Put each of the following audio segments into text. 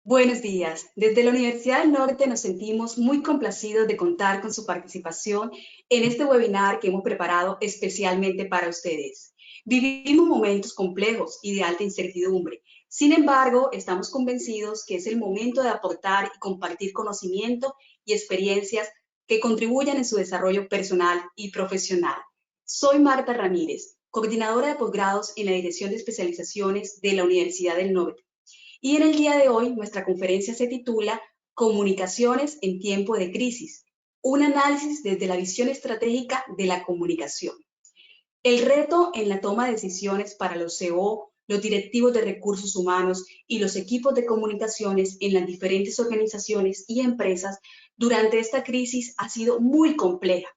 Buenos días. Desde la Universidad del Norte nos sentimos muy complacidos de contar con su participación en este webinar que hemos preparado especialmente para ustedes. Vivimos momentos complejos y de alta incertidumbre. Sin embargo, estamos convencidos que es el momento de aportar y compartir conocimiento y experiencias que contribuyan en su desarrollo personal y profesional. Soy Marta Ramírez, coordinadora de posgrados en la Dirección de Especializaciones de la Universidad del Norte. Y en el día de hoy nuestra conferencia se titula Comunicaciones en tiempo de crisis, un análisis desde la visión estratégica de la comunicación. El reto en la toma de decisiones para los CEO, los directivos de recursos humanos y los equipos de comunicaciones en las diferentes organizaciones y empresas durante esta crisis ha sido muy compleja.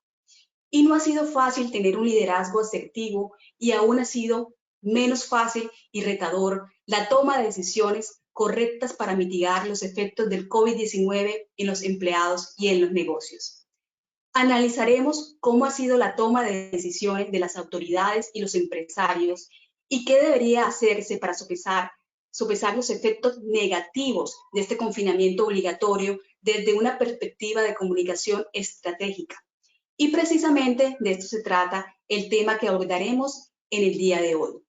Y no ha sido fácil tener un liderazgo asertivo y aún ha sido menos fácil y retador la toma de decisiones correctas para mitigar los efectos del COVID-19 en los empleados y en los negocios. Analizaremos cómo ha sido la toma de decisiones de las autoridades y los empresarios y qué debería hacerse para sopesar los efectos negativos de este confinamiento obligatorio desde una perspectiva de comunicación estratégica. Y precisamente de esto se trata el tema que abordaremos en el día de hoy.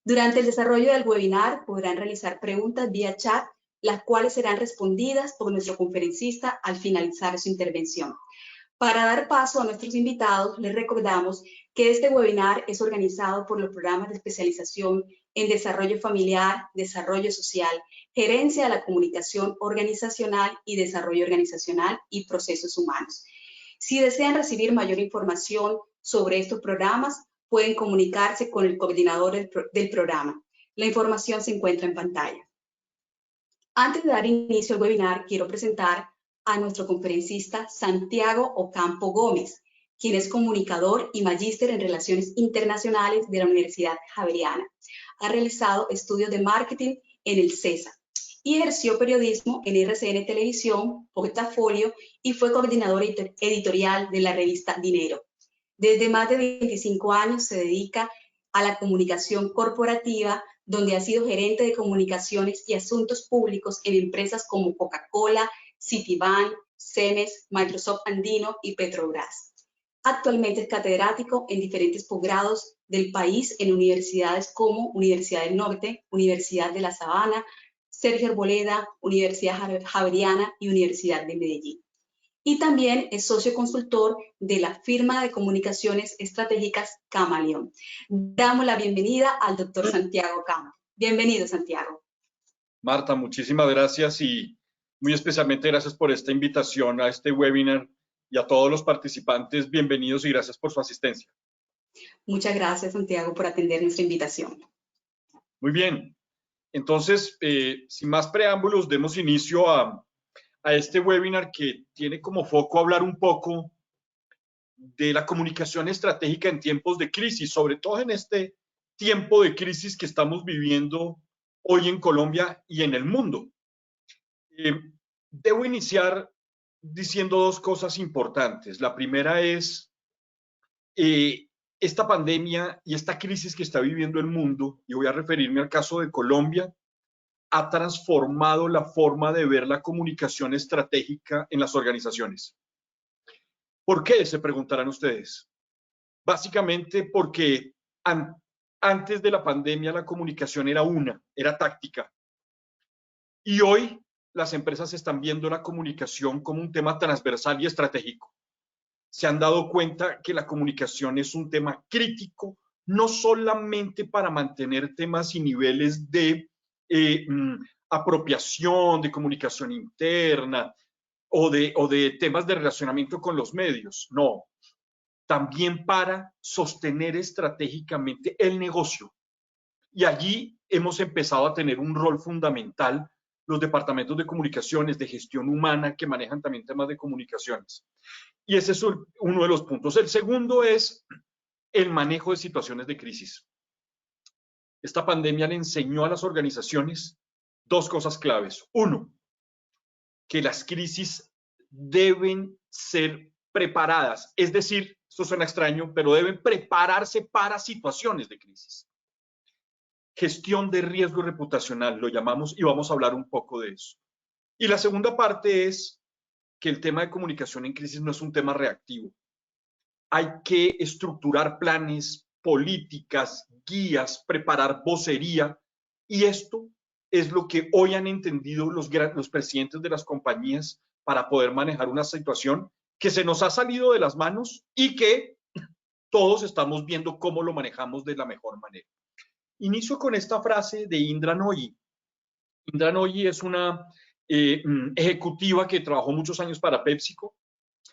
Durante el desarrollo del webinar podrán realizar preguntas vía chat, las cuales serán respondidas por nuestro conferencista al finalizar su intervención. Para dar paso a nuestros invitados, les recordamos que este webinar es organizado por los programas de especialización en desarrollo familiar, desarrollo social, gerencia de la comunicación organizacional y desarrollo organizacional y procesos humanos. Si desean recibir mayor información sobre estos programas, pueden comunicarse con el coordinador del programa. La información se encuentra en pantalla. Antes de dar inicio al webinar, quiero presentar a nuestro conferencista Santiago Ocampo Gómez, quien es comunicador y magíster en Relaciones Internacionales de la Universidad Javeriana. Ha realizado estudios de marketing en el CESA y ejerció periodismo en RCN Televisión, Portafolio y fue coordinador editorial de la revista Dinero. Desde más de 25 años se dedica a la comunicación corporativa, donde ha sido gerente de comunicaciones y asuntos públicos en empresas como Coca-Cola, Citibank, Cemex, Microsoft Andino y Petrobras. Actualmente es catedrático en diferentes posgrados del país en universidades como Universidad del Norte, Universidad de La Sabana, Sergio Arboleda, Universidad Javeriana y Universidad de Medellín. Y también es socio consultor de la firma de comunicaciones estratégicas Camaleón. Damos la bienvenida al doctor Santiago Campo. Bienvenido, Santiago. Marta, muchísimas gracias y muy especialmente gracias por esta invitación a este webinar y a todos los participantes, bienvenidos y gracias por su asistencia. Muchas gracias, Santiago, por atender nuestra invitación. Muy bien, entonces, sin más preámbulos, demos inicio a este webinar que tiene como foco hablar un poco de la comunicación estratégica en tiempos de crisis, sobre todo en este tiempo de crisis que estamos viviendo hoy en Colombia y en el mundo. Debo iniciar diciendo dos cosas importantes. La primera es esta pandemia y esta crisis que está viviendo el mundo, y voy a referirme al caso de Colombia, ha transformado la forma de ver la comunicación estratégica en las organizaciones. ¿Por qué? Se preguntarán ustedes. Básicamente porque antes de la pandemia la comunicación era táctica. Y hoy las empresas están viendo la comunicación como un tema transversal y estratégico. Se han dado cuenta que la comunicación es un tema crítico, no solamente para mantener temas y niveles de apropiación, de comunicación interna o de temas de relacionamiento con los medios, no, también para sostener estratégicamente el negocio. Y allí hemos empezado a tener un rol fundamental los departamentos de comunicaciones, de gestión humana, que manejan también temas de comunicaciones. Y ese es uno de los puntos. El segundo es el manejo de situaciones de crisis. Esta pandemia le enseñó a las organizaciones dos cosas claves. Uno, que las crisis deben ser preparadas, es decir, esto suena extraño, pero deben prepararse para situaciones de crisis. Gestión de riesgo reputacional, lo llamamos, y vamos a hablar un poco de eso. Y la segunda parte es que el tema de comunicación en crisis no es un tema reactivo. Hay que estructurar planes, políticas, guías, preparar vocería, y esto es lo que hoy han entendido los presidentes de las compañías para poder manejar una situación que se nos ha salido de las manos y que todos estamos viendo cómo lo manejamos de la mejor manera. Inicio con esta frase de Indra Nooyi. Indra Nooyi es una ejecutiva que trabajó muchos años para PepsiCo,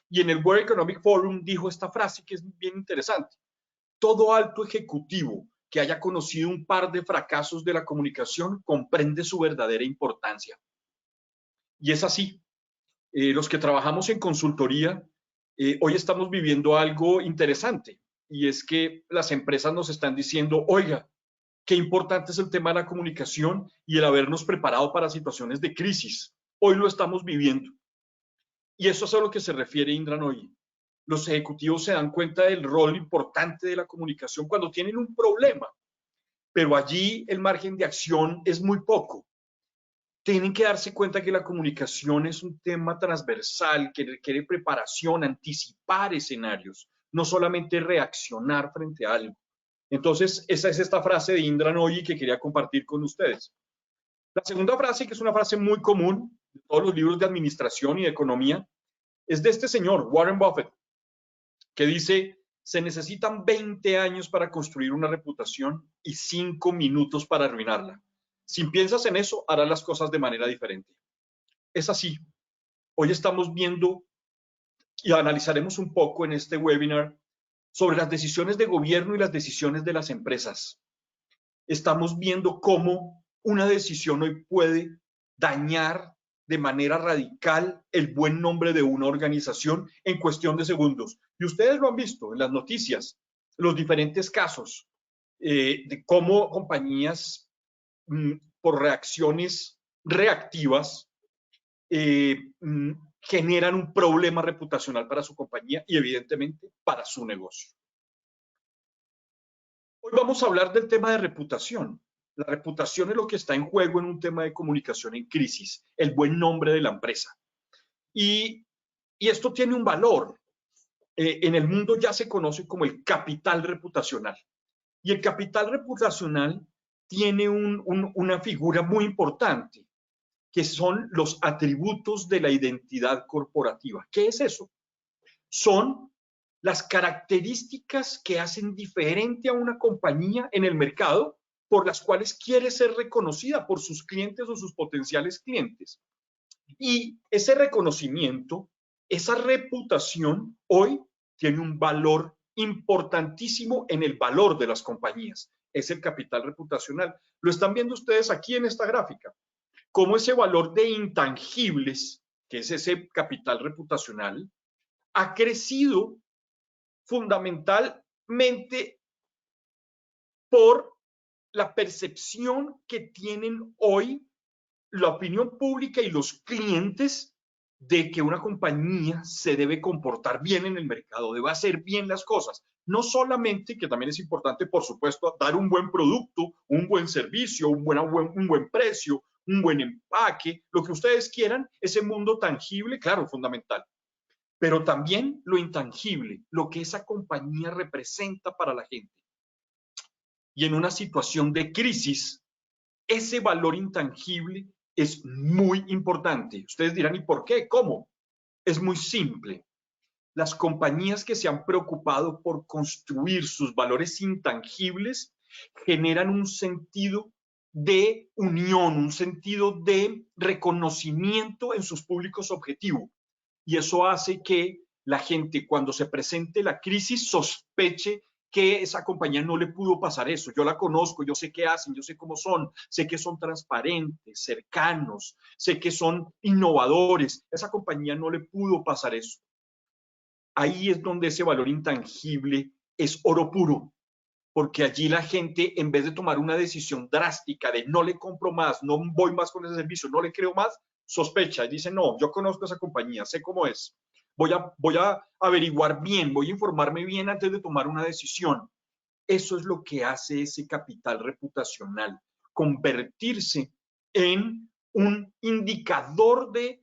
y en el World Economic Forum dijo esta frase que es bien interesante. Todo alto ejecutivo que haya conocido un par de fracasos de la comunicación comprende su verdadera importancia. Y es así. Los que trabajamos en consultoría, hoy estamos viviendo algo interesante, y es que las empresas nos están diciendo, oiga, qué importante es el tema de la comunicación y el habernos preparado para situaciones de crisis. Hoy lo estamos viviendo. Y eso es a lo que se refiere Indra Nooyi. Los ejecutivos se dan cuenta del rol importante de la comunicación cuando tienen un problema, pero allí el margen de acción es muy poco. Tienen que darse cuenta que la comunicación es un tema transversal, que requiere preparación, anticipar escenarios, no solamente reaccionar frente a algo. Entonces, esa es esta frase de Indra Nooyi que quería compartir con ustedes. La segunda frase, que es una frase muy común de todos los libros de administración y de economía, es de este señor, Warren Buffett, que dice, se necesitan 20 años para construir una reputación y 5 minutos para arruinarla. Si piensas en eso, harás las cosas de manera diferente. Es así. Hoy estamos viendo y analizaremos un poco en este webinar sobre las decisiones de gobierno y las decisiones de las empresas. Estamos viendo cómo una decisión hoy puede dañar de manera radical el buen nombre de una organización en cuestión de segundos. Y ustedes lo han visto en las noticias, los diferentes casos de cómo compañías por reacciones reactivas generan un problema reputacional para su compañía y evidentemente para su negocio. Hoy vamos a hablar del tema de reputación. La reputación es lo que está en juego en un tema de comunicación en crisis, el buen nombre de la empresa. Y esto tiene un valor. En el mundo ya se conoce como el capital reputacional. Y el capital reputacional tiene una figura muy importante, que son los atributos de la identidad corporativa. ¿Qué es eso? Son las características que hacen diferente a una compañía en el mercado, por las cuales quiere ser reconocida por sus clientes o sus potenciales clientes. Y ese reconocimiento, esa reputación, hoy tiene un valor importantísimo en el valor de las compañías. Es el capital reputacional. Lo están viendo ustedes aquí en esta gráfica. Cómo ese valor de intangibles, que es ese capital reputacional, ha crecido fundamentalmente por la percepción que tienen hoy la opinión pública y los clientes de que una compañía se debe comportar bien en el mercado, debe hacer bien las cosas. No solamente, que también es importante, por supuesto, dar un buen producto, un buen servicio, un buen precio, un buen empaque, lo que ustedes quieran, ese mundo tangible, claro, fundamental. Pero también lo intangible, lo que esa compañía representa para la gente. Y en una situación de crisis, ese valor intangible es muy importante. Ustedes dirán, ¿y por qué? ¿Cómo? Es muy simple. Las compañías que se han preocupado por construir sus valores intangibles generan un sentido de unión, un sentido de reconocimiento en sus públicos objetivos. Y eso hace que la gente, cuando se presente la crisis, sospeche que esa compañía no le pudo pasar eso. Yo la conozco, yo sé qué hacen, yo sé cómo son, sé que son transparentes, cercanos, sé que son innovadores. Esa compañía no le pudo pasar eso. Ahí es donde ese valor intangible es oro puro, porque allí la gente, en vez de tomar una decisión drástica de no le compro más, no voy más con ese servicio, no le creo más, sospecha y dice, no, yo conozco esa compañía, sé cómo es, voy a averiguar bien, voy a informarme bien antes de tomar una decisión. Eso es lo que hace ese capital reputacional, convertirse en un indicador de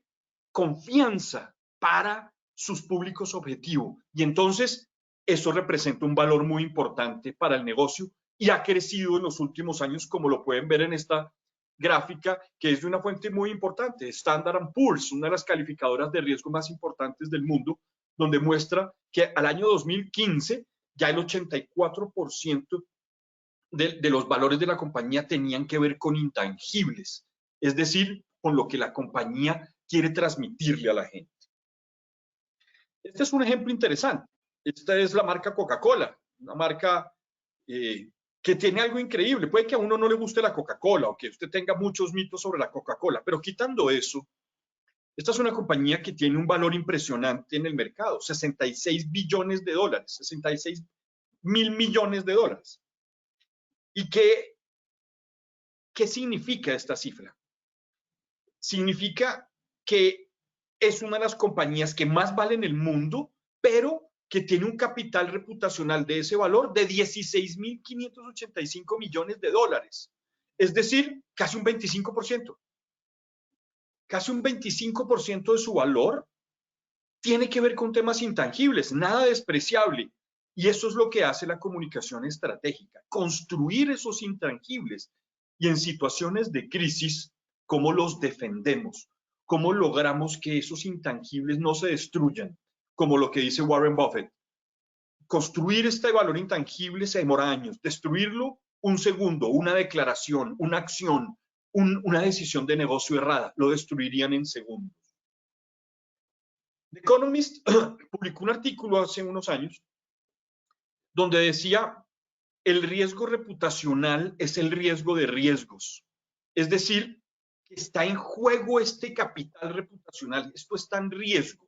confianza para sus públicos objetivo. Y entonces eso representa un valor muy importante para el negocio y ha crecido en los últimos años, como lo pueden ver en esta gráfica, que es de una fuente muy importante, Standard & Poor's, una de las calificadoras de riesgo más importantes del mundo, donde muestra que al año 2015 ya el 84% de los valores de la compañía tenían que ver con intangibles, es decir, con lo que la compañía quiere transmitirle a la gente. Este es un ejemplo interesante. Esta es la marca Coca-Cola, una marca que tiene algo increíble. Puede que a uno no le guste la Coca-Cola o que usted tenga muchos mitos sobre la Coca-Cola, pero quitando eso, esta es una compañía que tiene un valor impresionante en el mercado, 66 billones de dólares, 66 mil millones de dólares. ¿Y qué significa esta cifra? Significa que es una de las compañías que más vale en el mundo, pero que tiene un capital reputacional de ese valor de 16.585 millones de dólares. Es decir, casi un 25%. Casi un 25% de su valor tiene que ver con temas intangibles, nada despreciable. Y eso es lo que hace la comunicación estratégica, construir esos intangibles. Y en situaciones de crisis, ¿cómo los defendemos? ¿Cómo logramos que esos intangibles no se destruyan? Como lo que dice Warren Buffett. Construir este valor intangible se demora años. Destruirlo, un segundo, una declaración, una acción, una decisión de negocio errada, lo destruirían en segundos. The Economist publicó un artículo hace unos años donde decía, el riesgo reputacional es el riesgo de riesgos. Es decir, que está en juego este capital reputacional, esto está en riesgo.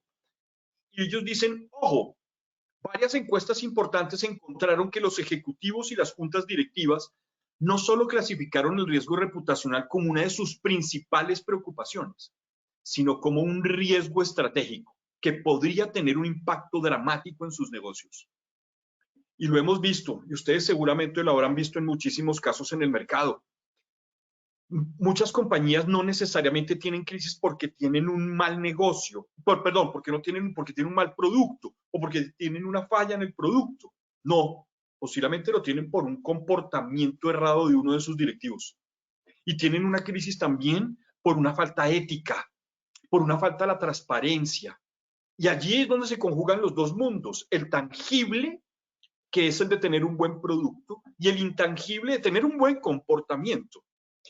Y ellos dicen, ojo, varias encuestas importantes encontraron que los ejecutivos y las juntas directivas no solo clasificaron el riesgo reputacional como una de sus principales preocupaciones, sino como un riesgo estratégico que podría tener un impacto dramático en sus negocios. Y lo hemos visto, y ustedes seguramente lo habrán visto en muchísimos casos en el mercado. Muchas compañías no necesariamente tienen crisis porque tienen un mal negocio, porque tienen un mal producto o porque tienen una falla en el producto. No, posiblemente lo tienen por un comportamiento errado de uno de sus directivos. Y tienen una crisis también por una falta ética, por una falta de la transparencia. Y allí es donde se conjugan los dos mundos, el tangible, que es el de tener un buen producto, y el intangible de tener un buen comportamiento.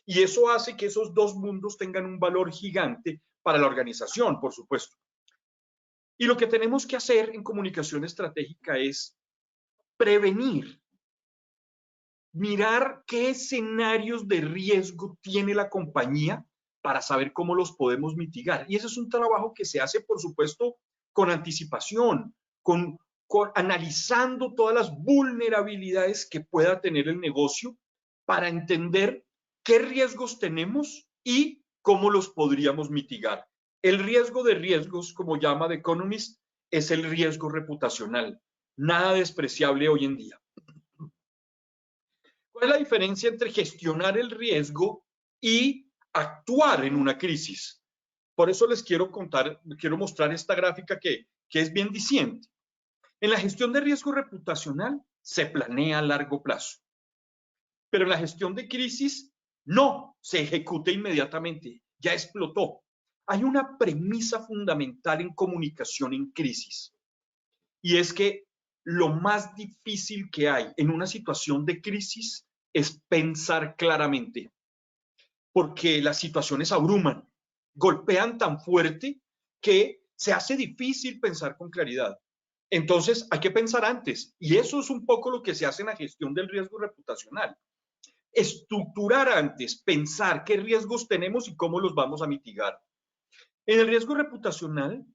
Y eso hace que esos dos mundos tengan un valor gigante para la organización, por supuesto. Y lo que tenemos que hacer en comunicación estratégica es prevenir, mirar qué escenarios de riesgo tiene la compañía para saber cómo los podemos mitigar. Y ese es un trabajo que se hace, por supuesto, con anticipación, analizando todas las vulnerabilidades que pueda tener el negocio para entender qué riesgos tenemos y cómo los podríamos mitigar. El riesgo de riesgos, como llama The Economist, es el riesgo reputacional, nada despreciable hoy en día. ¿Cuál es la diferencia entre gestionar el riesgo y actuar en una crisis? Por eso les quiero mostrar esta gráfica que es bien diciente. En la gestión de riesgo reputacional se planea a largo plazo, pero en la gestión de crisis no se ejecuta inmediatamente, ya explotó. Hay una premisa fundamental en comunicación en crisis y es que lo más difícil que hay en una situación de crisis es pensar claramente, porque las situaciones abruman, golpean tan fuerte que se hace difícil pensar con claridad. Entonces hay que pensar antes, y eso es un poco lo que se hace en la gestión del riesgo reputacional. Estructurar antes, pensar qué riesgos tenemos y cómo los vamos a mitigar. En el riesgo reputacional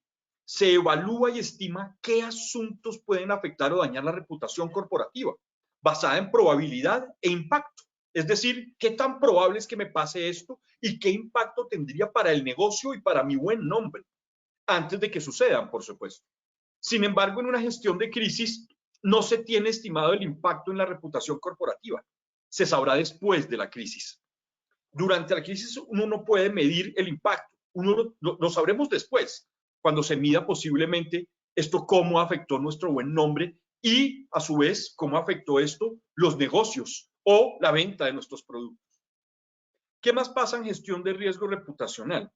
se evalúa y estima qué asuntos pueden afectar o dañar la reputación corporativa, basada en probabilidad e impacto. Es decir, qué tan probable es que me pase esto y qué impacto tendría para el negocio y para mi buen nombre, antes de que sucedan, por supuesto. Sin embargo, en una gestión de crisis no se tiene estimado el impacto en la reputación corporativa. Se sabrá después de la crisis. Durante la crisis uno no puede medir el impacto, uno lo sabremos después, cuando se mida posiblemente esto cómo afectó nuestro buen nombre y a su vez cómo afectó esto los negocios o la venta de nuestros productos. ¿Qué más pasa en gestión de riesgo reputacional?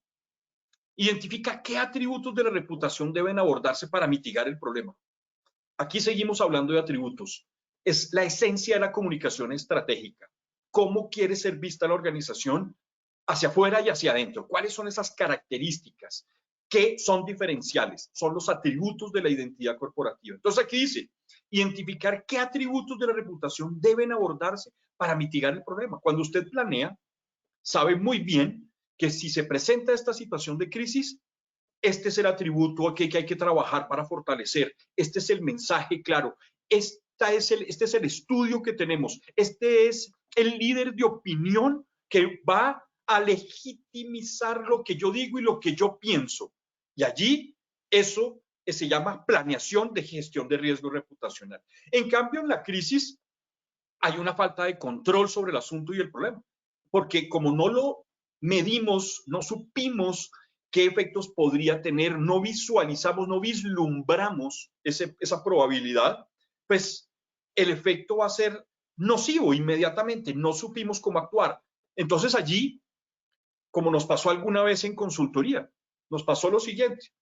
Identifica qué atributos de la reputación deben abordarse para mitigar el problema. Aquí seguimos hablando de atributos. Es la esencia de la comunicación estratégica. ¿Cómo quiere ser vista la organización hacia afuera y hacia adentro? ¿Cuáles son esas características que son diferenciales? Son los atributos de la identidad corporativa. Entonces aquí dice, identificar qué atributos de la reputación deben abordarse para mitigar el problema. Cuando usted planea, sabe muy bien que si se presenta esta situación de crisis, este es el atributo que hay que trabajar para fortalecer, este es el mensaje claro, este es el estudio que tenemos, este es el líder de opinión que va a legitimizar lo que yo digo y lo que yo pienso. Y allí eso se llama planeación de gestión de riesgo reputacional. En cambio, en la crisis hay una falta de control sobre el asunto y el problema, porque como no lo medimos, no supimos qué efectos podría tener, no visualizamos, no vislumbramos esa probabilidad, pues el efecto va a ser nocivo inmediatamente, no supimos cómo actuar. Entonces allí, como nos pasó alguna vez en consultoría, nos pasó lo siguiente.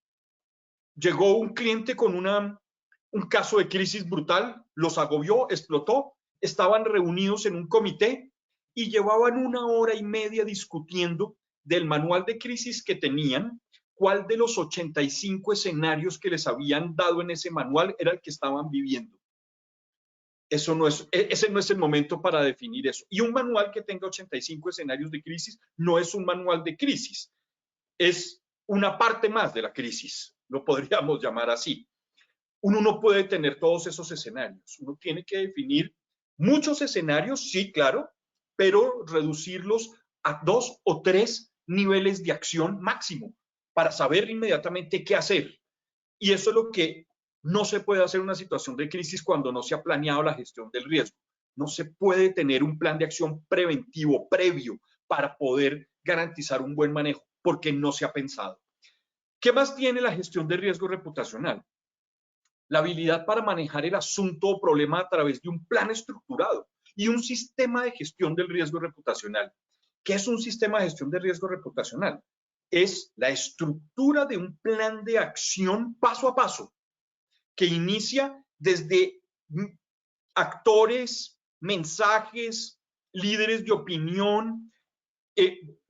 Llegó un cliente con un caso de crisis brutal, los agobió, explotó, estaban reunidos en un comité y llevaban 1 hora y media discutiendo del manual de crisis que tenían, cuál de los 85 escenarios que les habían dado en ese manual era el que estaban viviendo. Ese no es el momento para definir eso. Y un manual que tenga 85 escenarios de crisis no es un manual de crisis, es una parte más de la crisis, lo podríamos llamar así. Uno no puede tener todos esos escenarios, uno tiene que definir muchos escenarios, sí, claro, pero reducirlos a 2 o 3 niveles de acción máximo para saber inmediatamente qué hacer. Y eso es lo que no se puede hacer en una situación de crisis cuando no se ha planeado la gestión del riesgo. No se puede tener un plan de acción preventivo, previo, para poder garantizar un buen manejo, porque no se ha pensado. ¿Qué más tiene la gestión de riesgo reputacional? La habilidad para manejar el asunto o problema a través de un plan estructurado y un sistema de gestión del riesgo reputacional. ¿Qué es un sistema de gestión de riesgo reputacional? Es la estructura de un plan de acción paso a paso que inicia desde actores, mensajes, líderes de opinión,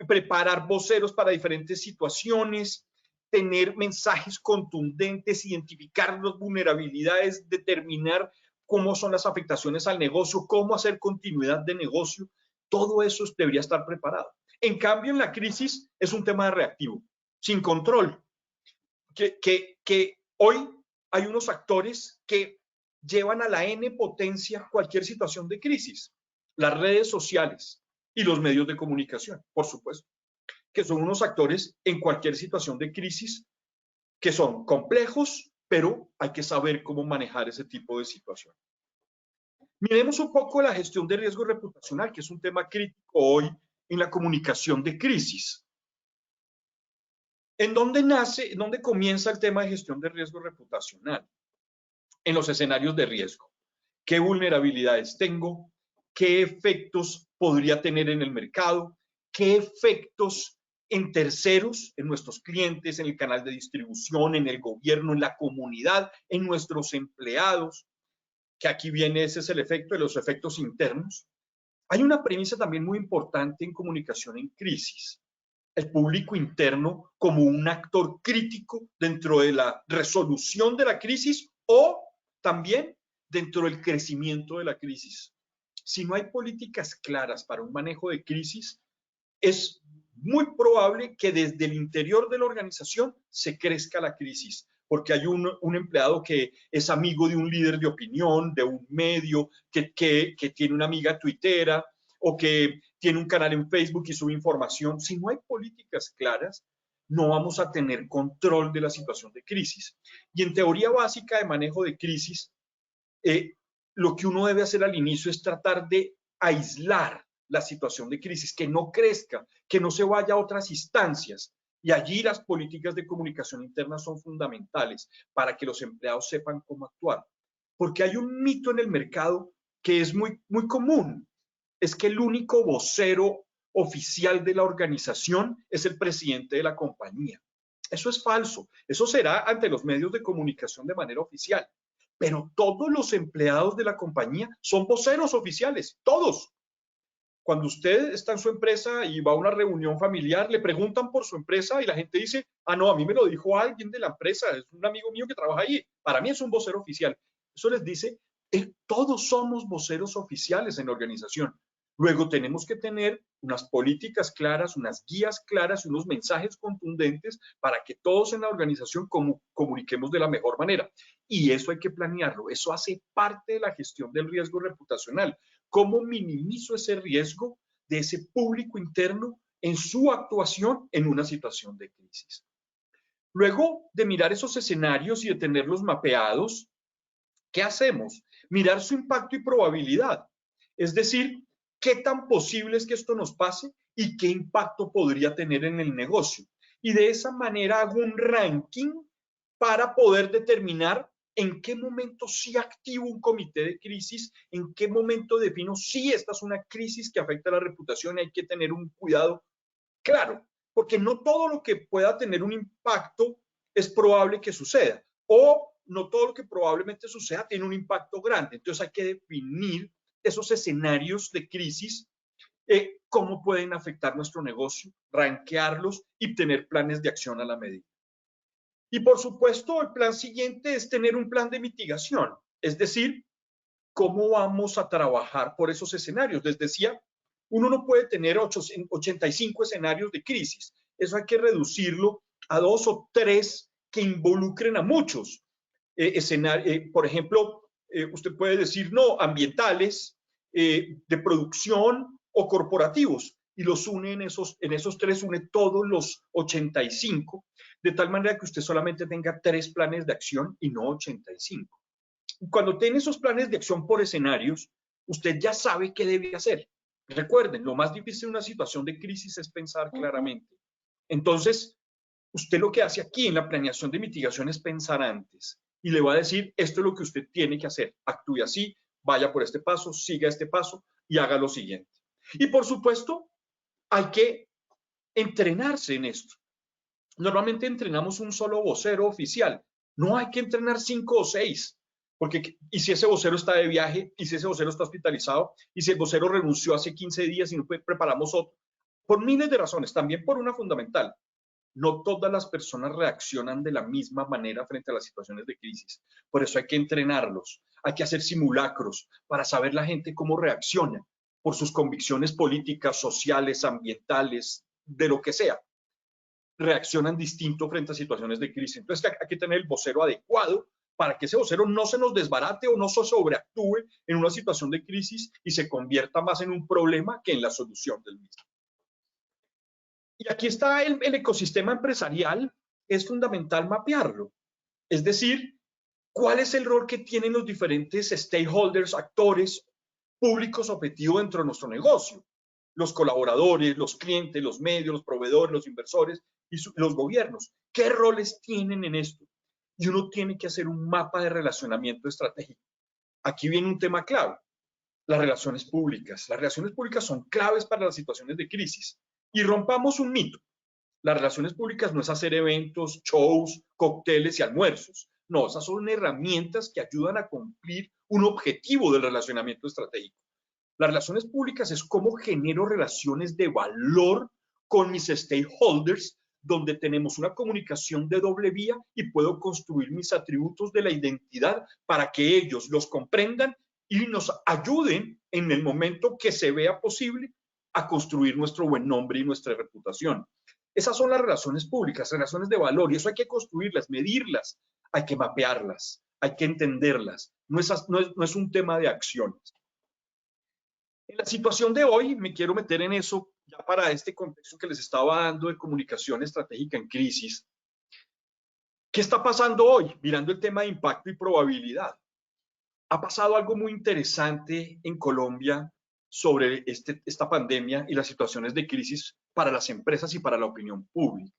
preparar voceros para diferentes situaciones, tener mensajes contundentes, identificar las vulnerabilidades, determinar cómo son las afectaciones al negocio, cómo hacer continuidad de negocio. Todo eso debería estar preparado. En cambio, en la crisis es un tema reactivo, sin control, que hoy hay unos actores que llevan a la N potencia cualquier situación de crisis. Las redes sociales y los medios de comunicación, por supuesto, que son unos actores en cualquier situación de crisis que son complejos, pero hay que saber cómo manejar ese tipo de situación. Miremos un poco la gestión de riesgo reputacional, que es un tema crítico hoy en la comunicación de crisis. ¿En dónde nace, en dónde comienza el tema de gestión de riesgo reputacional? En los escenarios de riesgo. ¿Qué vulnerabilidades tengo? ¿Qué efectos podría tener en el mercado? ¿Qué efectos en terceros, en nuestros clientes, en el canal de distribución, en el gobierno, en la comunidad, en nuestros empleados? Que aquí viene, ese es el efecto de los efectos internos. Hay una premisa también muy importante en comunicación en crisis. El público interno como un actor crítico dentro de la resolución de la crisis o también dentro del crecimiento de la crisis. Si no hay políticas claras para un manejo de crisis, es muy probable que desde el interior de la organización se crezca la crisis, porque hay un empleado que es amigo de un líder de opinión, de un medio, que tiene una amiga tuitera o que tiene un canal en Facebook y sube información. Si no hay políticas claras, no vamos a tener control de la situación de crisis. Y en teoría básica de manejo de crisis, lo que uno debe hacer al inicio es tratar de aislar la situación de crisis, que no crezca, que no se vaya a otras instancias. Y allí las políticas de comunicación interna son fundamentales para que los empleados sepan cómo actuar. Porque hay un mito en el mercado que es muy común, es que el único vocero oficial de la organización es el presidente de la compañía. Eso es falso. Eso será ante los medios de comunicación de manera oficial. Pero todos los empleados de la compañía son voceros oficiales, todos. Cuando usted está en su empresa y va a una reunión familiar, le preguntan por su empresa y la gente dice, ah, no, a mí me lo dijo alguien de la empresa, es un amigo mío que trabaja ahí. Para mí es un vocero oficial. Eso les dice, todos somos voceros oficiales en la organización. Luego tenemos que tener unas políticas claras, unas guías claras, unos mensajes contundentes para que todos en la organización comuniquemos de la mejor manera. Y eso hay que planearlo. Eso hace parte de la gestión del riesgo reputacional. ¿Cómo minimizo ese riesgo de ese público interno en su actuación en una situación de crisis? Luego de mirar esos escenarios y de tenerlos mapeados, ¿qué hacemos? Mirar su impacto y probabilidad. Es decir, ¿qué tan posible es que esto nos pase y qué impacto podría tener en el negocio? Y de esa manera hago un ranking para poder determinar en qué momento sí activo un comité de crisis, en qué momento defino si esta es una crisis que afecta a la reputación y hay que tener un cuidado claro, porque no todo lo que pueda tener un impacto es probable que suceda, o no todo lo que probablemente suceda tiene un impacto grande. Entonces hay que definir esos escenarios de crisis, cómo pueden afectar nuestro negocio, rankearlos y tener planes de acción a la medida. Y por supuesto, el plan siguiente es tener un plan de mitigación, es decir, cómo vamos a trabajar por esos escenarios. Les decía, uno no puede tener 85 escenarios de crisis. Eso hay que reducirlo a 2 o 3 que involucren a muchos escenarios. Por ejemplo, usted puede decir, no, ambientales, de producción o corporativos, y los une en esos 3, une todos los 85, de tal manera que usted solamente tenga 3 planes de acción y no 85. Cuando tiene esos planes de acción por escenarios, usted ya sabe qué debe hacer. Recuerden, lo más difícil en una situación de crisis es pensar claramente. Entonces, usted lo que hace aquí en la planeación de mitigación es pensar antes y le va a decir, esto es lo que usted tiene que hacer. Actúe así, vaya por este paso, siga este paso y haga lo siguiente. Y por supuesto, hay que entrenarse en esto. Normalmente entrenamos un solo vocero oficial. No hay que entrenar 5 o 6. Porque, y si ese vocero está de viaje, y si ese vocero está hospitalizado, y si el vocero renunció hace 15 días y no preparamos otro, por miles de razones, también por una fundamental. No todas las personas reaccionan de la misma manera frente a las situaciones de crisis. Por eso hay que entrenarlos, hay que hacer simulacros para saber la gente cómo reacciona por sus convicciones políticas, sociales, ambientales, de lo que sea. Reaccionan distinto frente a situaciones de crisis. Entonces hay que tener el vocero adecuado para que ese vocero no se nos desbarate o no se sobreactúe en una situación de crisis y se convierta más en un problema que en la solución del mismo. Y aquí está el ecosistema empresarial, es fundamental mapearlo. Es decir, ¿cuál es el rol que tienen los diferentes stakeholders, actores públicos objetivos dentro de nuestro negocio? Los colaboradores, los clientes, los medios, los proveedores, los inversores y los gobiernos. ¿Qué roles tienen en esto? Y uno tiene que hacer un mapa de relacionamiento estratégico. Aquí viene un tema clave, las relaciones públicas. Las relaciones públicas son claves para las situaciones de crisis. Y rompamos un mito. Las relaciones públicas no es hacer eventos, shows, cócteles y almuerzos. No, esas son herramientas que ayudan a cumplir un objetivo del relacionamiento estratégico. Las relaciones públicas es cómo genero relaciones de valor con mis stakeholders, donde tenemos una comunicación de doble vía y puedo construir mis atributos de la identidad para que ellos los comprendan y nos ayuden en el momento que se vea posible a construir nuestro buen nombre y nuestra reputación. Esas son las relaciones públicas, relaciones de valor, y eso hay que construirlas, medirlas, hay que mapearlas, hay que entenderlas. No es un tema de acciones. En la situación de hoy, me quiero meter en eso, ya para este contexto que les estaba dando de comunicación estratégica en crisis. ¿Qué está pasando hoy? Mirando el tema de impacto y probabilidad. Ha pasado algo muy interesante en Colombia sobre esta pandemia y las situaciones de crisis para las empresas y para la opinión pública.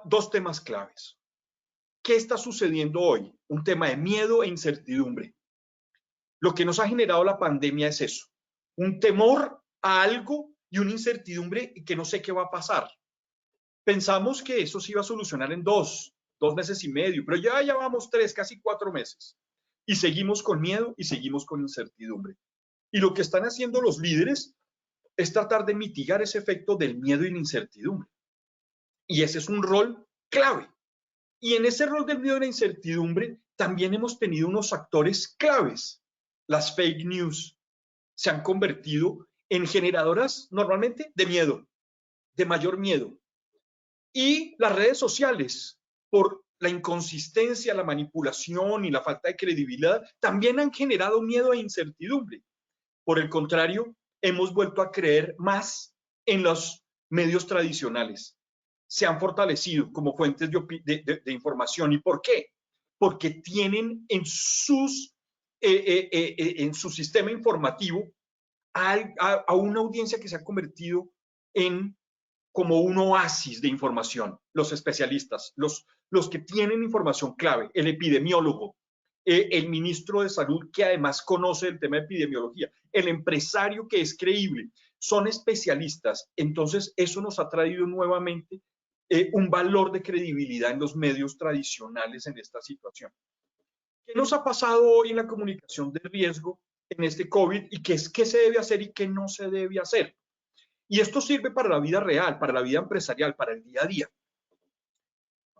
Dos temas claves. ¿Qué está sucediendo hoy? Un tema de miedo e incertidumbre. Lo que nos ha generado la pandemia es eso, un temor a algo y una incertidumbre que no sé qué va a pasar. Pensamos que eso se iba a solucionar en 2 meses y medio, pero ya vamos 3, casi 4 meses. Y seguimos con miedo y seguimos con incertidumbre. Y lo que están haciendo los líderes es tratar de mitigar ese efecto del miedo y la incertidumbre. Y ese es un rol clave. Y en ese rol del miedo y la incertidumbre también hemos tenido unos actores claves. Las fake news se han convertido en generadoras normalmente de miedo, de mayor miedo. Y las redes sociales, por la inconsistencia, la manipulación y la falta de credibilidad, también han generado miedo e incertidumbre. Por el contrario, hemos vuelto a creer más en los medios tradicionales. Se han fortalecido como fuentes de información. ¿Y por qué? Porque tienen en su sistema informativo a una audiencia que se ha convertido en como un oasis de información. Los especialistas, los que tienen información clave, el epidemiólogo, el ministro de Salud que además conoce el tema de epidemiología, el empresario que es creíble, son especialistas. Entonces eso nos ha traído nuevamente un valor de credibilidad en los medios tradicionales en esta situación. ¿Qué nos ha pasado hoy en la comunicación de riesgo en este COVID y qué se debe hacer y qué no se debe hacer? Y esto sirve para la vida real, para la vida empresarial, para el día a día.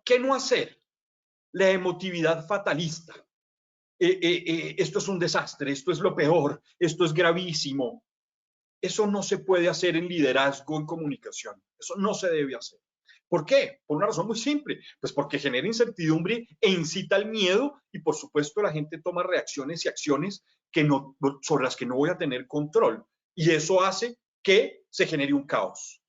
¿Qué no hacer? La emotividad fatalista. Esto es un desastre, esto es lo peor, esto es gravísimo. Eso no se puede hacer en liderazgo, en comunicación. Eso no se debe hacer. ¿Por qué? Por una razón muy simple. Pues porque genera incertidumbre e incita al miedo y, por supuesto, la gente toma reacciones y acciones sobre las que no voy a tener control. Y eso hace que se genere un caos.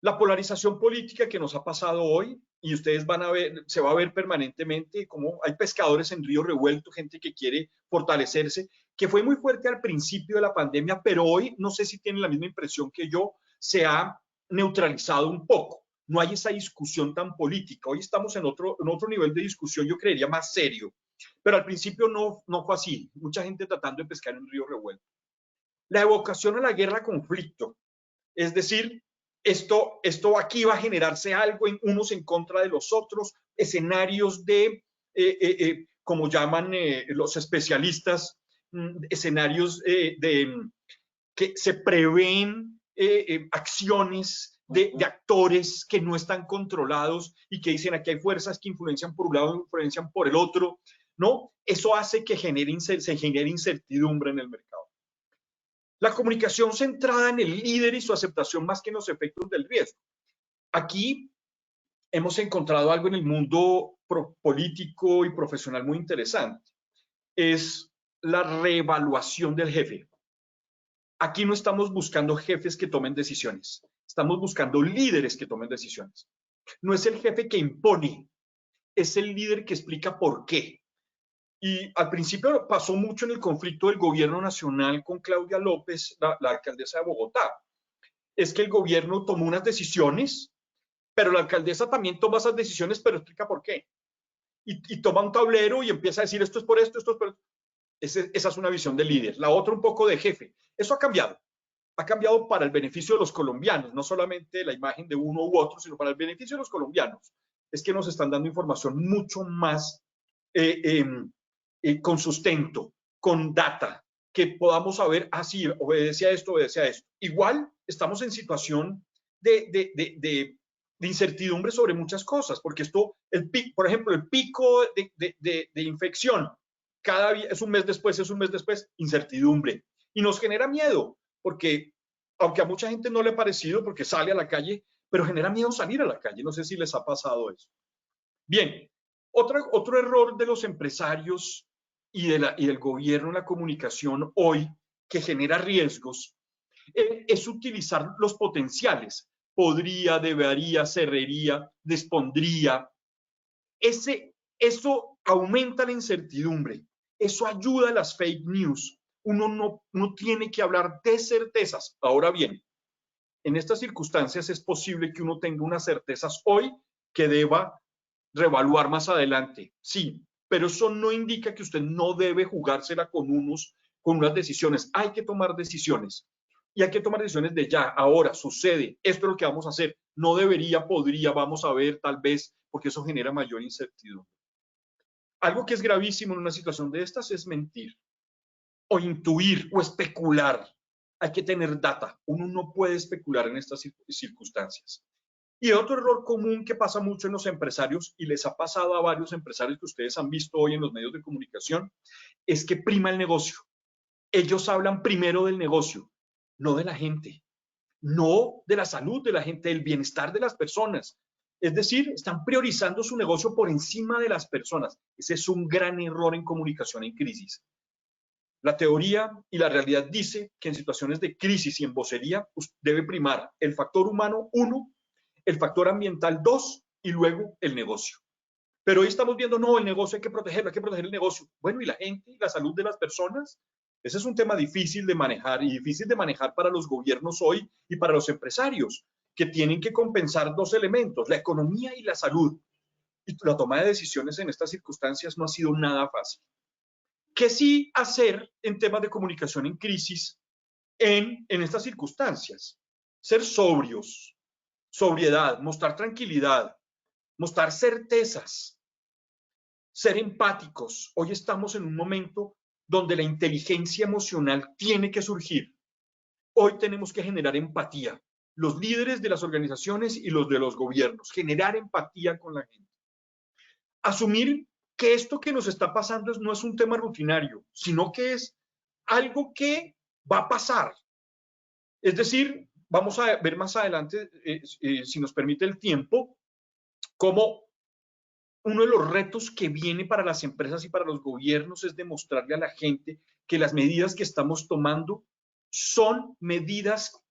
La polarización política que nos ha pasado hoy, y ustedes van a ver, se va a ver permanentemente como hay pescadores en río revuelto, gente que quiere fortalecerse, que fue muy fuerte al principio de la pandemia, pero hoy, no sé si tienen la misma impresión que yo, se ha neutralizado un poco. No hay esa discusión tan política. Hoy estamos en otro nivel de discusión, yo creería más serio. Pero al principio no fue así. Mucha gente tratando de pescar en río revuelto. La evocación a la guerra conflicto. Es decir, esto aquí va a generarse algo, unos en contra de los otros, escenarios de, como llaman los especialistas, escenarios que se prevén acciones de actores que no están controlados y que dicen aquí hay fuerzas que influencian por un lado, influencian por el otro, ¿no? Eso hace que se genere incertidumbre en el mercado. La comunicación centrada en el líder y su aceptación más que en los efectos del riesgo. Aquí hemos encontrado algo en el mundo político y profesional muy interesante. Es la reevaluación del jefe. Aquí no estamos buscando jefes que tomen decisiones. Estamos buscando líderes que tomen decisiones. No es el jefe que impone, es el líder que explica por qué. Y al principio pasó mucho en el conflicto del gobierno nacional con Claudia López, la alcaldesa de Bogotá. Es que el gobierno tomó unas decisiones, pero la alcaldesa también toma esas decisiones, pero explica por qué. Y toma un tablero y empieza a decir esto es por esto, esto es por esto. Esa es una visión de líder. La otra un poco de jefe. Eso ha cambiado. Ha cambiado para el beneficio de los colombianos, no solamente la imagen de uno u otro, sino para el beneficio de los colombianos. Es que nos están dando información mucho más con sustento, con data, que podamos saber, sí, obedece a esto, obedece a esto. Igual estamos en situación de incertidumbre sobre muchas cosas, porque esto, por ejemplo, el pico de infección, cada día es un mes después, incertidumbre. Y nos genera miedo, porque aunque a mucha gente no le ha parecido, porque sale a la calle, pero genera miedo salir a la calle. No sé si les ha pasado eso. Bien, otro error de los empresarios y del gobierno en la comunicación hoy que genera riesgos es utilizar los potenciales. Podría, debería, cerrería, dispondría. Eso aumenta la incertidumbre. Eso ayuda a las fake news uno tiene que hablar de certezas. Ahora bien, en estas circunstancias es posible que uno tenga unas certezas hoy que deba reevaluar más adelante. Sí, pero eso no indica que usted no debe jugársela con unas decisiones. Hay que tomar decisiones. Y hay que tomar decisiones de ya, ahora, sucede, esto es lo que vamos a hacer. No debería, podría, vamos a ver, tal vez, porque eso genera mayor incertidumbre. Algo que es gravísimo en una situación de estas es mentir o intuir o especular. Hay que tener data. Uno no puede especular en estas circunstancias. Y otro error común que pasa mucho en los empresarios, y les ha pasado a varios empresarios que ustedes han visto hoy en los medios de comunicación, es que prima el negocio. Ellos hablan primero del negocio, no de la gente, no de la salud de la gente, del bienestar de las personas. Es decir, están priorizando su negocio por encima de las personas. Ese es un gran error en comunicación en crisis. La teoría y la realidad dice que en situaciones de crisis y en vocería debe primar el factor humano, 1, el factor ambiental, 2, y luego el negocio. Pero hoy estamos viendo, no, el negocio hay que proteger el negocio. Bueno, ¿y la gente y la salud de las personas? Ese es un tema difícil de manejar y difícil de manejar para los gobiernos hoy y para los empresarios, que tienen que compensar dos elementos, la economía y la salud. Y la toma de decisiones en estas circunstancias no ha sido nada fácil. ¿Qué sí hacer en temas de comunicación en crisis en estas circunstancias? Ser sobrios, sobriedad, mostrar tranquilidad, mostrar certezas, ser empáticos. Hoy estamos en un momento donde la inteligencia emocional tiene que surgir. Hoy tenemos que generar empatía. Los líderes de las organizaciones y los de los gobiernos, generar empatía con la gente. Asumir que esto que nos está pasando no es un tema rutinario, sino que es algo que va a pasar. Es decir, vamos a ver más adelante, si nos permite el tiempo, cómo uno de los retos que viene para las empresas y para los gobiernos es demostrarle a la gente que las medidas que estamos tomando son medidas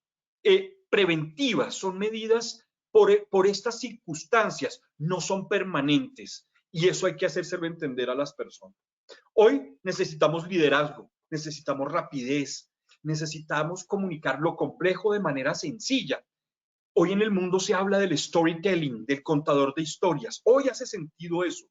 preventivas, son medidas por estas circunstancias, no son permanentes. Y eso hay que hacérselo entender a las personas. Hoy necesitamos liderazgo, necesitamos rapidez, necesitamos comunicar lo complejo de manera sencilla. Hoy en el mundo se habla del storytelling, del contador de historias. Hoy hace sentido eso.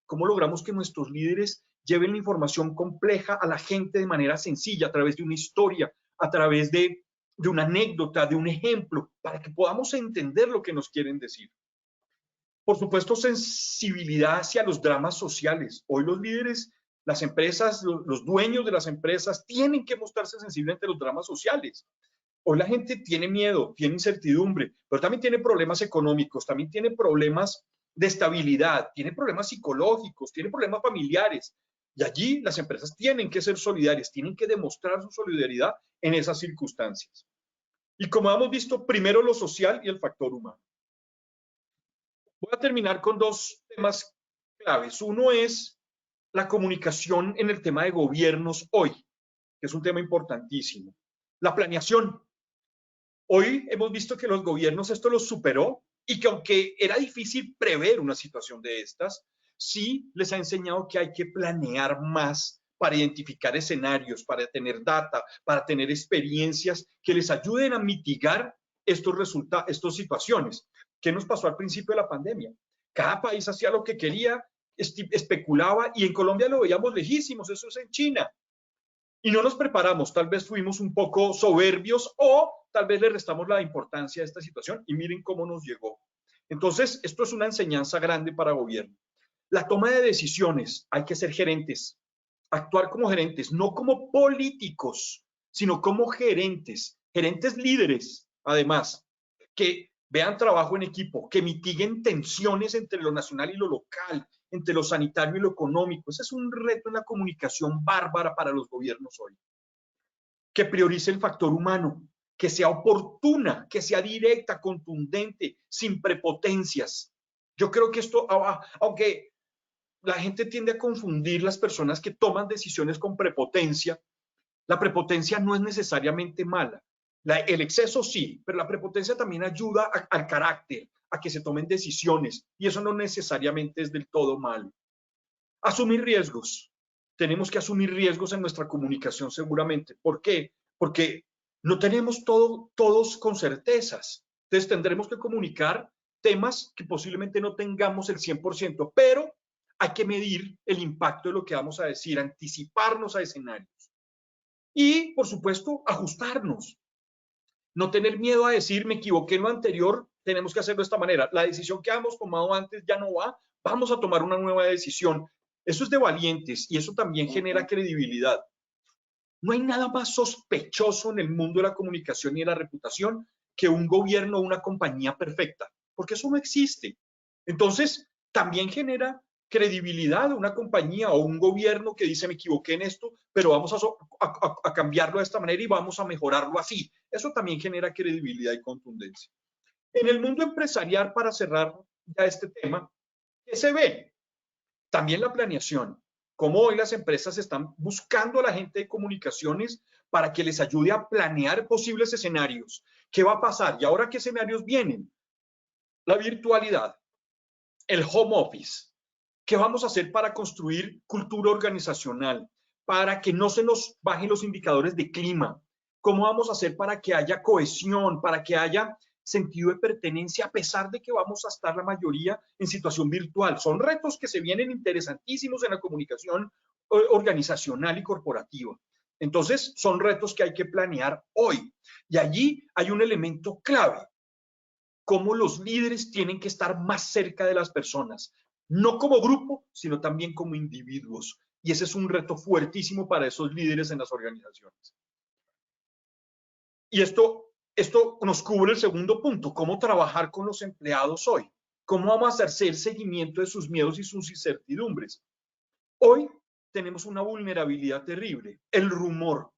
¿Cómo logramos que nuestros líderes lleven la información compleja a la gente de manera sencilla, a través de una historia, a través de una anécdota, de un ejemplo, para que podamos entender lo que nos quieren decir? Por supuesto, sensibilidad hacia los dramas sociales. Hoy los líderes, las empresas, los dueños de las empresas tienen que mostrarse sensibles ante los dramas sociales. Hoy la gente tiene miedo, tiene incertidumbre, pero también tiene problemas económicos, también tiene problemas de estabilidad, tiene problemas psicológicos, tiene problemas familiares. Y allí las empresas tienen que ser solidarias, tienen que demostrar su solidaridad en esas circunstancias. Y como hemos visto, primero lo social y el factor humano. Voy a terminar con dos temas claves. Uno es la comunicación en el tema de gobiernos hoy, que es un tema importantísimo. La planeación. Hoy hemos visto que los gobiernos esto los superó y que aunque era difícil prever una situación de estas, sí les ha enseñado que hay que planear más para identificar escenarios, para tener data, para tener experiencias que les ayuden a mitigar estas situaciones. ¿Qué nos pasó al principio de la pandemia? Cada país hacía lo que quería, especulaba, y en Colombia lo veíamos lejísimos, eso es en China. Y no nos preparamos, tal vez fuimos un poco soberbios o tal vez le restamos la importancia a esta situación y miren cómo nos llegó. Entonces, esto es una enseñanza grande para gobierno. La toma de decisiones, hay que ser gerentes, actuar como gerentes, no como políticos, sino como gerentes, gerentes líderes, además, que vean trabajo en equipo, que mitiguen tensiones entre lo nacional y lo local, entre lo sanitario y lo económico. Ese es un reto en la comunicación bárbara para los gobiernos hoy. Que priorice el factor humano, que sea oportuna, que sea directa, contundente, sin prepotencias. Yo creo que esto, aunque la gente tiende a confundir las personas que toman decisiones con prepotencia, la prepotencia no es necesariamente mala. El exceso sí, pero la prepotencia también ayuda al carácter, a que se tomen decisiones, y eso no necesariamente es del todo malo. Asumir riesgos. tenemos que asumir riesgos en nuestra comunicación seguramente. ¿Por qué? Porque no tenemos todos con certezas. Entonces tendremos que comunicar temas que posiblemente no tengamos el 100%, pero hay que medir el impacto de lo que vamos a decir, anticiparnos a escenarios. Y, por supuesto, ajustarnos. No tener miedo a decir, me equivoqué en lo anterior, tenemos que hacerlo de esta manera. La decisión que hemos tomado antes ya no va, vamos a tomar una nueva decisión. Eso es de valientes y eso también genera credibilidad. No hay nada más sospechoso en el mundo de la comunicación y de la reputación que un gobierno o una compañía perfecta, porque eso no existe. Entonces, también genera credibilidad una compañía o un gobierno que dice me equivoqué en esto, pero vamos a cambiarlo de esta manera y vamos a mejorarlo así. Eso también genera credibilidad y contundencia. En el mundo empresarial, para cerrar ya este tema, ¿qué se ve? También la planeación. Cómo hoy las empresas están buscando a la gente de comunicaciones para que les ayude a planear posibles escenarios. ¿Qué va a pasar? ¿Y ahora qué escenarios vienen? La virtualidad, el home office. ¿Qué vamos a hacer para construir cultura organizacional? Para que no se nos bajen los indicadores de clima. ¿Cómo vamos a hacer para que haya cohesión, para que haya sentido de pertenencia, a pesar de que vamos a estar la mayoría en situación virtual? Son retos que se vienen interesantísimos en la comunicación organizacional y corporativa. Entonces, son retos que hay que planear hoy. Y allí hay un elemento clave, cómo los líderes tienen que estar más cerca de las personas, no como grupo, sino también como individuos. Y ese es un reto fuertísimo para esos líderes en las organizaciones. Y esto nos cubre el segundo punto, cómo trabajar con los empleados hoy, cómo vamos a hacer seguimiento de sus miedos y sus incertidumbres. Hoy tenemos una vulnerabilidad terrible, el rumor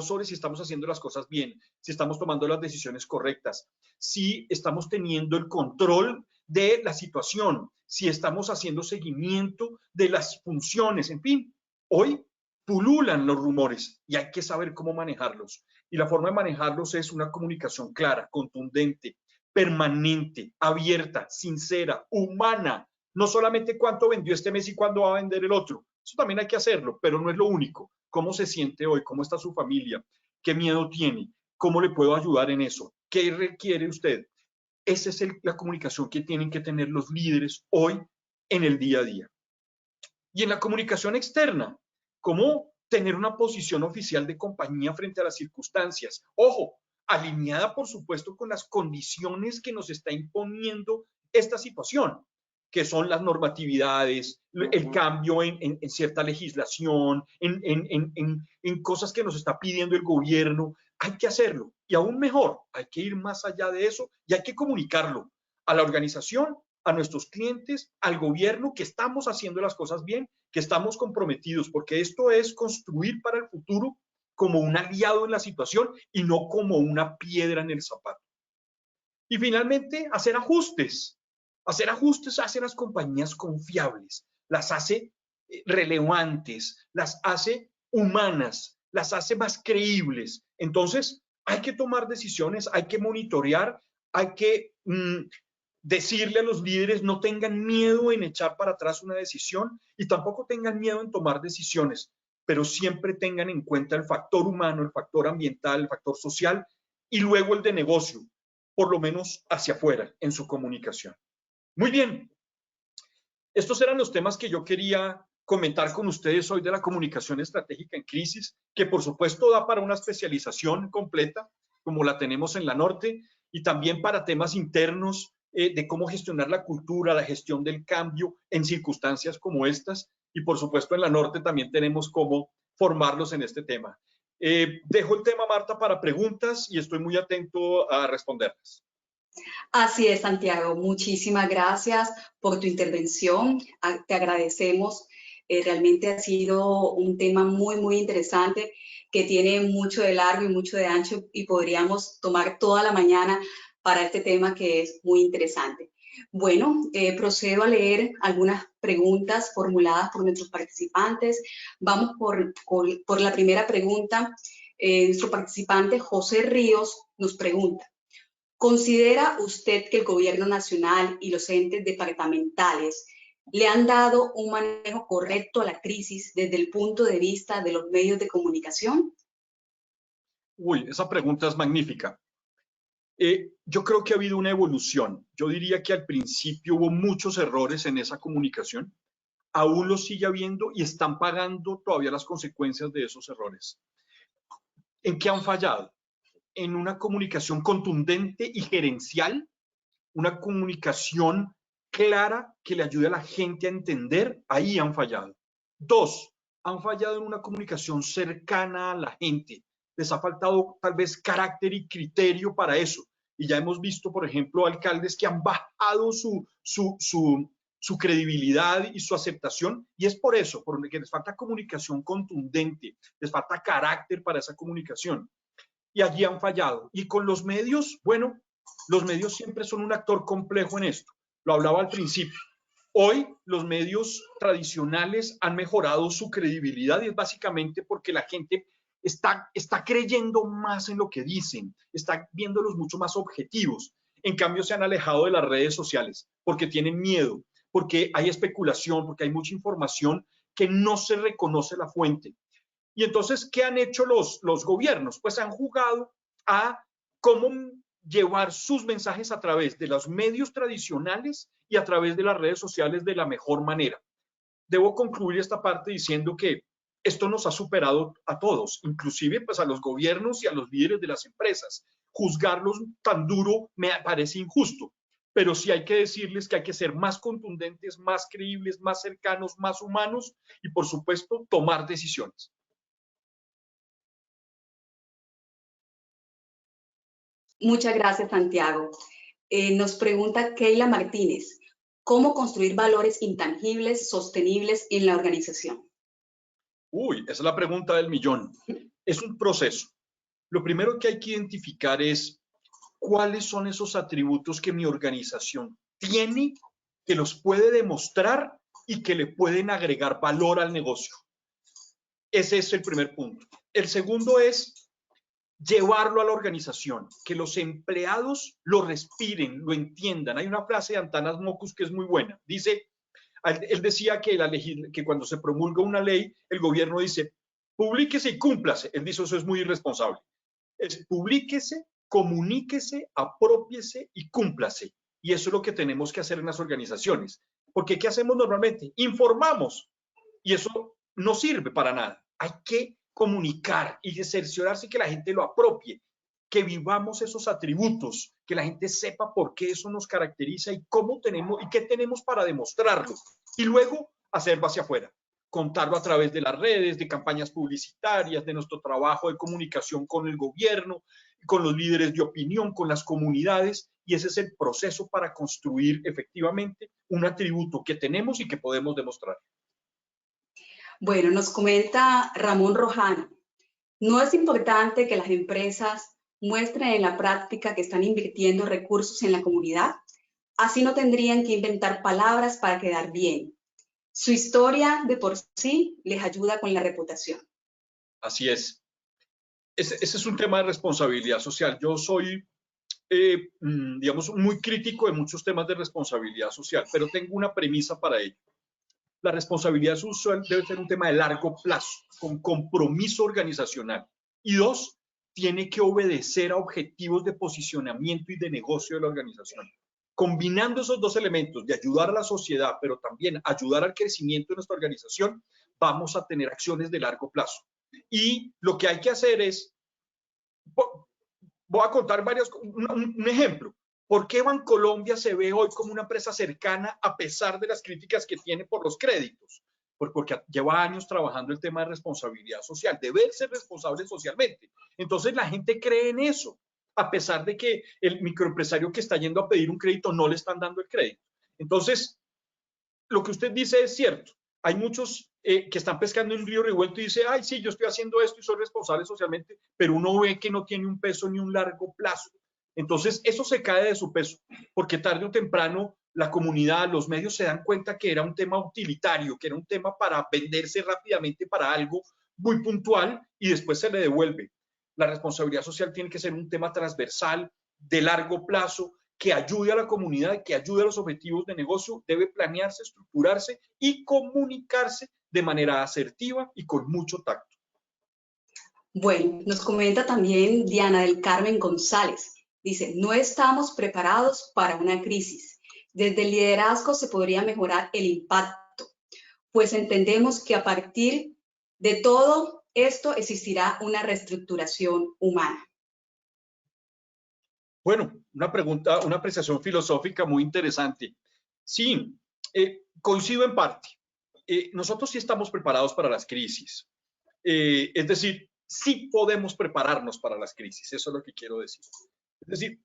sobre si estamos haciendo las cosas bien, si estamos tomando las decisiones correctas, si estamos teniendo el control de la situación, si estamos haciendo seguimiento de las funciones, en fin, hoy pululan los rumores y hay que saber cómo manejarlos. Y la forma de manejarlos es una comunicación clara, contundente, permanente, abierta, sincera, humana. No solamente cuánto vendió este mes y cuándo va a vender el otro. Eso también hay que hacerlo, pero no es lo único. ¿Cómo se siente hoy? ¿Cómo está su familia? ¿Qué miedo tiene? ¿Cómo le puedo ayudar en eso? ¿Qué requiere usted? Esa es la comunicación que tienen que tener los líderes hoy en el día a día. Y en la comunicación externa, ¿cómo tener una posición oficial de compañía frente a las circunstancias? Ojo, alineada, por supuesto, con las condiciones que nos está imponiendo esta situación, que son las normatividades, el cambio en cierta legislación, en cosas que nos está pidiendo el gobierno. Hay que hacerlo. Y aún mejor, hay que ir más allá de eso y hay que comunicarlo a la organización, a nuestros clientes, al gobierno, que estamos haciendo las cosas bien, que estamos comprometidos, porque esto es construir para el futuro como un aliado en la situación y no como una piedra en el zapato. Y finalmente, hacer ajustes. Hacer ajustes hace las compañías confiables, las hace relevantes, las hace humanas, las hace más creíbles. Entonces, hay que tomar decisiones, hay que monitorear, hay que decirle a los líderes no tengan miedo en echar para atrás una decisión y tampoco tengan miedo en tomar decisiones, pero siempre tengan en cuenta el factor humano, el factor ambiental, el factor social y luego el de negocio, por lo menos hacia afuera en su comunicación. Muy bien, estos eran los temas que yo quería comentar con ustedes hoy de la comunicación estratégica en crisis, que por supuesto da para una especialización completa, como la tenemos en la Norte, y también para temas internos de cómo gestionar la cultura, la gestión del cambio en circunstancias como estas, y por supuesto en la Norte también tenemos cómo formarlos en este tema. Dejo el tema, Marta, para preguntas y estoy muy atento a responderlas. Así es, Santiago. Muchísimas gracias por tu intervención. Te agradecemos. Realmente ha sido un tema muy, muy interesante que tiene mucho de largo y mucho de ancho y podríamos tomar toda la mañana para este tema que es muy interesante. Bueno, procedo a leer algunas preguntas formuladas por nuestros participantes. Vamos por la primera pregunta. Nuestro participante José Ríos nos pregunta: ¿considera usted que el gobierno nacional y los entes departamentales ¿Le han dado un manejo correcto a la crisis desde el punto de vista de los medios de comunicación? Uy, esa pregunta es magnífica. Yo creo que ha habido una evolución. Yo diría que al principio hubo muchos errores en esa comunicación. Aún los sigue habiendo y están pagando todavía las consecuencias de esos errores. ¿En qué han fallado? En una comunicación contundente y gerencial, una comunicación clara que le ayude a la gente a entender, ahí han fallado. Dos, han fallado en una comunicación cercana a la gente. Les ha faltado tal vez carácter y criterio para eso. Y ya hemos visto, por ejemplo, alcaldes que han bajado su credibilidad y su aceptación, y es por eso, porque les falta comunicación contundente, les falta carácter para esa comunicación. Y allí han fallado. Y con los medios, bueno, los medios siempre son un actor complejo en esto. Lo hablaba al principio. Hoy los medios tradicionales han mejorado su credibilidad y es básicamente porque la gente está creyendo más en lo que dicen, está viéndolos mucho más objetivos. En cambio, se han alejado de las redes sociales porque tienen miedo, porque hay especulación, porque hay mucha información que no se reconoce la fuente. Y entonces, ¿qué han hecho los gobiernos? Pues han jugado a cómo llevar sus mensajes a través de los medios tradicionales y a través de las redes sociales de la mejor manera. Debo concluir esta parte diciendo que esto nos ha superado a todos, inclusive pues a los gobiernos y a los líderes de las empresas. Juzgarlos tan duro me parece injusto, pero sí hay que decirles que hay que ser más contundentes, más creíbles, más cercanos, más humanos y por supuesto tomar decisiones. Muchas gracias, Santiago. Nos pregunta Keila Martínez, ¿cómo construir valores intangibles, sostenibles en la organización? Uy, esa es la pregunta del millón. Es un proceso. Lo primero que hay que identificar es cuáles son esos atributos que mi organización tiene, que los puede demostrar y que le pueden agregar valor al negocio. Ese es el primer punto. El segundo es llevarlo a la organización, que los empleados lo respiren, lo entiendan. Hay una frase de Antanas Mockus que es muy buena. Dice, él decía que cuando se promulga una ley, el gobierno dice, publíquese y cúmplase. Él dice, eso es muy irresponsable. Es publíquese, comuníquese, apropiese y cúmplase. Y eso es lo que tenemos que hacer en las organizaciones. Porque ¿qué hacemos normalmente? Informamos. Y eso no sirve para nada. Hay que comunicar y cerciorarse que la gente lo apropie, que vivamos esos atributos, que la gente sepa por qué eso nos caracteriza y cómo tenemos y qué tenemos para demostrarlo. Y luego hacerlo hacia afuera, contarlo a través de las redes, de campañas publicitarias, de nuestro trabajo de comunicación con el gobierno, con los líderes de opinión, con las comunidades, y ese es el proceso para construir efectivamente un atributo que tenemos y que podemos demostrar. Bueno, nos comenta Ramón Rojano, ¿no es importante que las empresas muestren en la práctica que están invirtiendo recursos en la comunidad? Así no tendrían que inventar palabras para quedar bien. Su historia de por sí les ayuda con la reputación. Así es. Ese es un tema de responsabilidad social. Yo soy, digamos, muy crítico de muchos temas de responsabilidad social, pero tengo una premisa para ello. La responsabilidad social debe ser un tema de largo plazo, con compromiso organizacional. Y dos, tiene que obedecer a objetivos de posicionamiento y de negocio de la organización. Combinando esos dos elementos de ayudar a la sociedad, pero también ayudar al crecimiento de nuestra organización, vamos a tener acciones de largo plazo. Y lo que hay que hacer es, voy a contar un ejemplo. ¿Por qué Bancolombia se ve hoy como una empresa cercana a pesar de las críticas que tiene por los créditos? Porque lleva años trabajando el tema de responsabilidad social, debe ser responsable socialmente. Entonces la gente cree en eso, a pesar de que el microempresario que está yendo a pedir un crédito no le están dando el crédito. Entonces, lo que usted dice es cierto. Hay muchos que están pescando en un río revuelto y dice, ay, sí, yo estoy haciendo esto y soy responsable socialmente, pero uno ve que no tiene un peso ni un largo plazo. Entonces, eso se cae de su peso, porque tarde o temprano la comunidad, los medios se dan cuenta que era un tema utilitario, que era un tema para venderse rápidamente para algo muy puntual y después se le devuelve. La responsabilidad social tiene que ser un tema transversal, de largo plazo, que ayude a la comunidad, que ayude a los objetivos de negocio, debe planearse, estructurarse y comunicarse de manera asertiva y con mucho tacto. Bueno, nos comenta también Diana del Carmen González. Dice, no estamos preparados para una crisis. Desde el liderazgo se podría mejorar el impacto, pues entendemos que a partir de todo esto existirá una reestructuración humana. Bueno, una pregunta, una apreciación filosófica muy interesante. Sí, coincido en parte. Nosotros sí estamos preparados para las crisis. Es decir, sí podemos prepararnos para las crisis. Eso es lo que quiero decir. Es decir,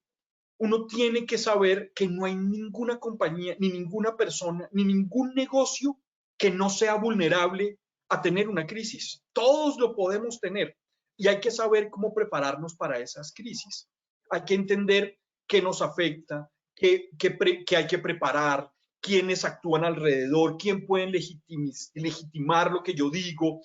uno tiene que saber que no hay ninguna compañía, ni ninguna persona, ni ningún negocio que no sea vulnerable a tener una crisis. Todos lo podemos tener y hay que saber cómo prepararnos para esas crisis. Hay que entender qué nos afecta, qué hay que preparar, quiénes actúan alrededor, quién pueden legitimar lo que yo digo,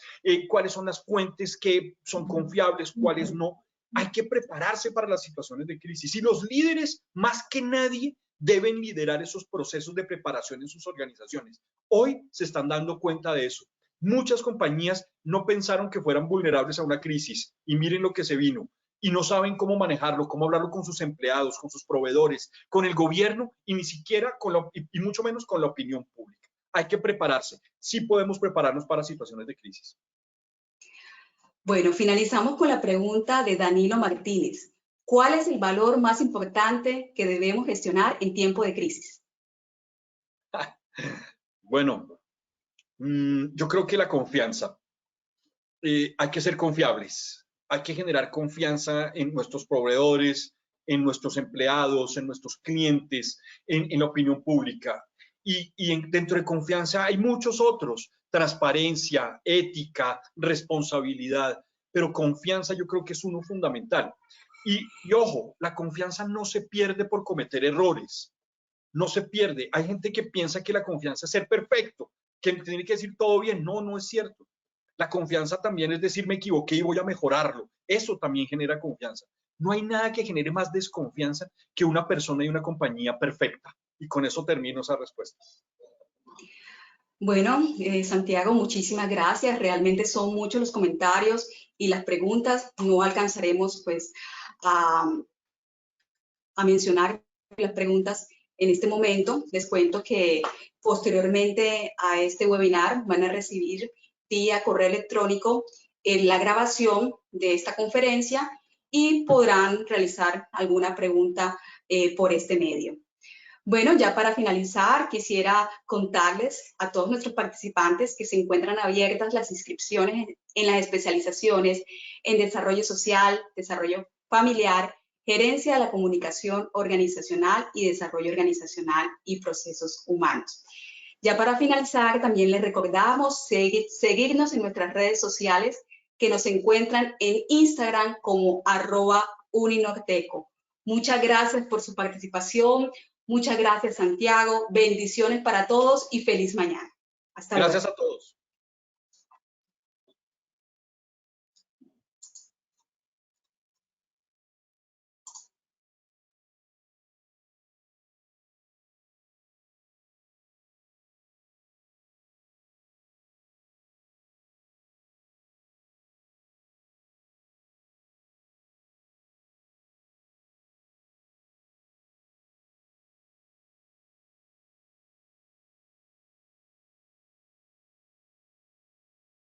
cuáles son las fuentes que son confiables, cuáles no. Hay que prepararse para las situaciones de crisis y los líderes, más que nadie, deben liderar esos procesos de preparación en sus organizaciones. Hoy se están dando cuenta de eso. Muchas compañías no pensaron que fueran vulnerables a una crisis y miren lo que se vino y no saben cómo manejarlo, cómo hablarlo con sus empleados, con sus proveedores, con el gobierno y ni siquiera y mucho menos con la opinión pública. Hay que prepararse. Sí podemos prepararnos para situaciones de crisis. Bueno, finalizamos con la pregunta de Danilo Martínez. ¿Cuál es el valor más importante que debemos gestionar en tiempo de crisis? Bueno, yo creo que la confianza. Hay que ser confiables, hay que generar confianza en nuestros proveedores, en nuestros empleados, en nuestros clientes, en la opinión pública. Dentro de confianza hay muchos otros, transparencia, ética, responsabilidad, pero confianza yo creo que es uno fundamental. Y ojo, la confianza no se pierde por cometer errores, no se pierde. Hay gente que piensa que la confianza es ser perfecto, que tiene que decir todo bien. No, no es cierto. La confianza también es decir, me equivoqué y voy a mejorarlo. Eso también genera confianza. No hay nada que genere más desconfianza que una persona y una compañía perfecta. Y con eso termino esa respuesta. Bueno, Santiago, muchísimas gracias. Realmente son muchos los comentarios y las preguntas. No alcanzaremos pues a mencionar las preguntas en este momento. Les cuento que posteriormente a este webinar van a recibir vía correo electrónico la grabación de esta conferencia y podrán realizar alguna pregunta por este medio. Bueno, ya para finalizar, quisiera contarles a todos nuestros participantes que se encuentran abiertas las inscripciones en las especializaciones en desarrollo social, desarrollo familiar, gerencia de la comunicación organizacional y desarrollo organizacional y procesos humanos. Ya para finalizar, también les recordamos seguirnos en nuestras redes sociales que nos encuentran en Instagram como @uninorteco. Muchas gracias por su participación. Muchas gracias, Santiago. Bendiciones para todos y feliz mañana. Hasta luego. Gracias a todos.